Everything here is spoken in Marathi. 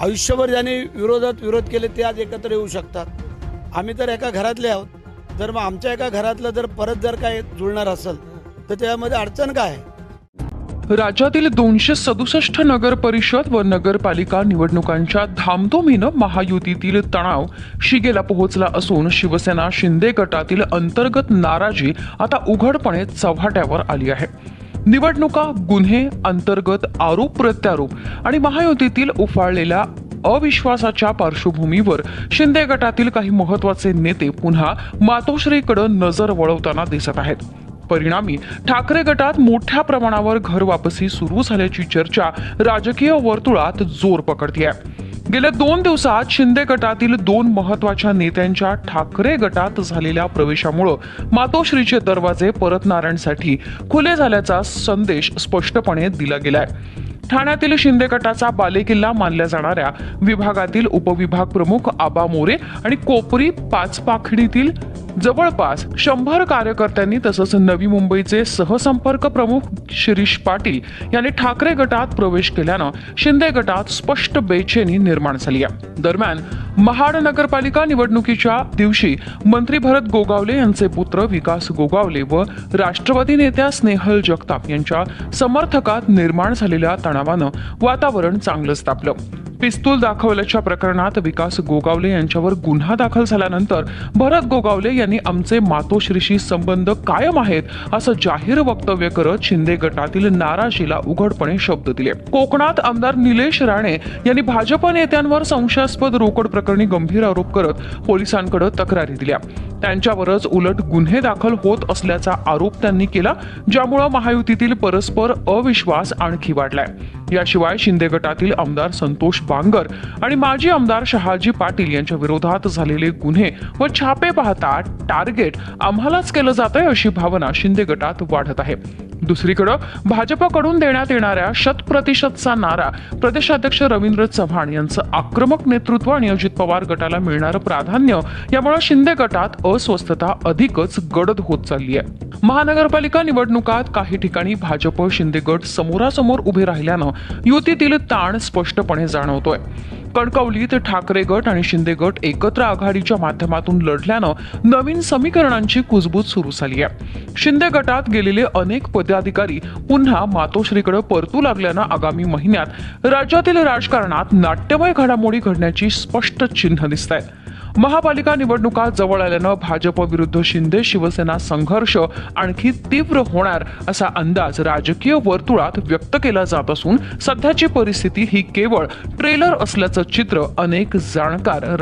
आयुष्यभर ज्यांनी विरोध केले ते आज एकत्र येऊ शकतात. आम्ही तर एका घरातले आहोत. जर मग आमच्या एका घरातलं जर परत जर काय जुळणार असेल तर त्यामध्ये अडचण काय आहे? राज्यातील 267 नगर परिषद व नगरपालिका निवडणुकांच्या धामधुमीनं महायुतीतील तणाव शिगेला पोहोचला असून शिवसेना शिंदे गटातील अंतर्गत नाराजी आता उघडपणे चव्हाट्यावर आली आहे. निवडणुका, गुन्हे, अंतर्गत आरोप प्रत्यारोप आणि महायुतीतील उफाळलेल्या अविश्वासाच्या पार्श्वभूमीवर शिंदे गटातील काही महत्त्वाचे नेते पुन्हा मातोश्रीकडे नजर वळवताना दिसत आहेत. परिणामी ठाकरे गटात मोठ्या प्रमाणावर घर वापसी सुरू झाल्याची चर्चा राजकीय वर्तुळात जोर पकडते आहे. गेल्या 2 दिवसात शिंदे गटातील 2 महत्त्वाच्या नेत्यांच्या ठाकरे गटात झालेल्या प्रवेशामुळे मातोश्रीचे दरवाजे परतणाऱ्यांसाठी खुले झाल्याचा संदेश स्पष्टपणे दिला गेलाय. ठाण्यातील शिंदे गटाचा बालेकिल्ला मानल्या जाणाऱ्या विभागातील उपविभाग प्रमुख आबा मोरे आणि कोपरी पाचपाखडीतील जवळपास 100 कार्यकर्त्यांनी तसंच नवी मुंबईचे सहसंपर्क प्रमुख शिरीष पाटील यांनी ठाकरे गटात प्रवेश केल्यानं शिंदे गटात स्पष्ट बेचैनी निर्माण झाली आहे. दरम्यान महाड नगरपालिका निवडणुकीच्या दिवशी मंत्री भरत गोगावले यांचे पुत्र विकास गोगावले व राष्ट्रवादी नेत्या स्नेहल जगताप यांच्या समर्थकात निर्माण झालेल्या तणावानं वातावरण चांगलंच तापलं. पिस्तूल दाखवल्याच्या प्रकरणात विकास गोगावले यांच्यावर गुन्हा दाखल झाल्यानंतर भरत गोगावले यांनी आमचे मातोश्रीशी संबंध कायम आहेत असं जाहीर वक्तव्य करत शिंदे गटातील नाराजीला उघडपणे शब्द दिले. कोकणात आमदार निलेश राणे यांनी भाजप नेत्यांवर संशयास्पद रोकड प्रकरणी गंभीर आरोप करत पोलिसांकडे तक्रारी दिल्या. त्यांच्यावरच उलट गुन्हे दाखल होत असल्याचा आरोप त्यांनी केला, ज्यामुळे महायुतीतील परस्पर अविश्वास आणखी वाढलाय. याशिवाय शिंदे गटातील आमदार संतोष बांगर आणि माजी आमदार शहाजी पाटील यांच्या विरोधात झालेले गुन्हे व छापे पाहता टार्गेट आम्हालाच केलं जातंय अशी भावना शिंदे गटात वाढत आहे. दुसरीकडे भाजपकडून देण्यात येणाऱ्या 100%चा नारा, प्रदेशाध्यक्ष रवींद्र चव्हाण यांचं आक्रमक नेतृत्व आणि अजित पवार गटाला मिळणारं प्राधान्य यामुळे शिंदे गटात अस्वस्थता अधिकच गडद होत चालली आहे. महानगरपालिका निवडणुकात काही ठिकाणी भाजप शिंदे गट समोरासमोर उभे राहिल्यानं युतीतील ताण स्पष्टपणे जाणवतोय. कणकवलीत ठाकरे गट आणि शिंदे गट एकत्र आघाडीच्या माध्यमातून लढल्यानं नवीन समीकरणांची कुजबूज सुरू झाली आहे. शिंदे गटात गेलेले अनेक पदाधिकारी पुन्हा मातोश्रीकडे परतू लागल्यानं आगामी महिन्यात राज्यातील राजकारणात नाट्यमय घडामोडी घडण्याची स्पष्ट चिन्ह दिसत आहेत. महापालिका निवडणुका जवळ आल्यानं भाजप विरुद्ध शिंदे शिवसेना संघर्ष आणखी तीव्र होणार असा अंदाज राजकीय वर्तुळात व्यक्त केला जात असून सध्याची परिस्थिती ही केवळ ट्रेलर असल्याचं चित्र अनेक जाणकार